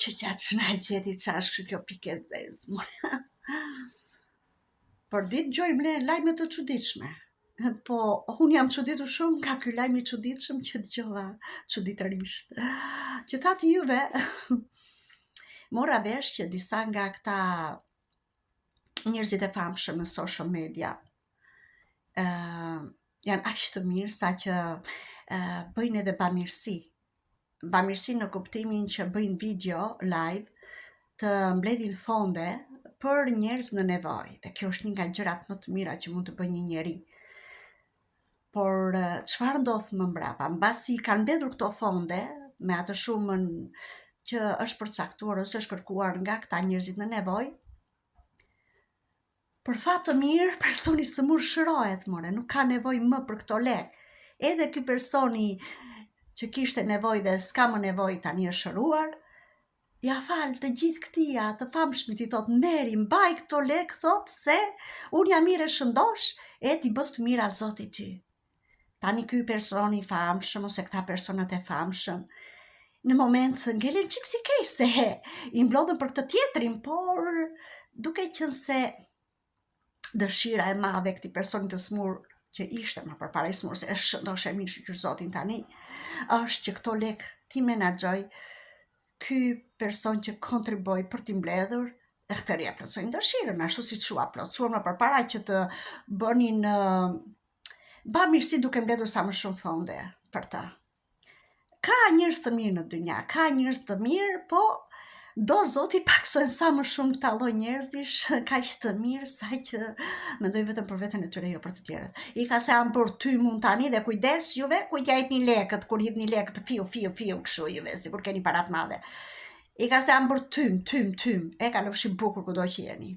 që gjatë që na e gjeti që është kjo pike zezë. Por ditë gjojmë ne lajme të çuditshme. Po, unë jam çuditur shumë nga ky lajm i çuditshëm që dëgjova çuditërisht. Që thatë juve, mora vesh që disa nga këta njerëzit e famshëm në social media janë aq të mirë sa që bëjnë edhe bamirësi. Bamirësi në kuptimin që bëjnë video live të mbledhin fonde për njerëz në nevojë. Dhe kjo është një nga gjërat më të mira që mund të bëjë një njeri. Por çfarë ndodh më mbrapa? Mbasi kanë mbledhur këto fonde me atë shumën që është përcaktuar ose është kërkuar nga këta njerëzit në nevojë, për fat të mirë, personi sëmur shërohet, nuk ka nevojë më për këto lek. Edhe ky personi që kishte nevojë dhe s'ka më nevojë tani është shëruar, ja fal të gjithë këtia të famshmit i thot Meri, mbaj këto lek, thot se unë jam mirë e shëndosh, e ti bëf të mira Zoti ty. Tani ky personi i famshëm ose këta personat e famshëm në moment ngelen çik si kej se i mblodhen për këtë tjetrin, por duke qenë se dëshira e madhe e këtij personi të smur që ishte më përpara i smur, se e shëndosh e mirë shqyr Zotin tani, është që këto lek ti menaxhoj ky person që kontriboi për t'i mbledhur dhe këtë ria plotsojnë dëshirën, ashtu si që plotsuar më përpara që të bënin bamirësi duke mbledhur sa më shumë fonde për ta. Ka njerëz të mirë në dynja, ka njerëz të mirë, po do Zoti paksojnë sa më shumë këta lloj njerëzish, kaq të mirë sa që mendojnë vetëm për veten e tyre, jo për të tjerët. I ka se janë bërë ty mund tani dhe kujdes juve, kujt ja jepni lekët, kur hidhni lekët fiu kështu juve, sikur keni parat madhe. I ka se janë bërë tym, e ka lëfshi bukur kudo që jeni.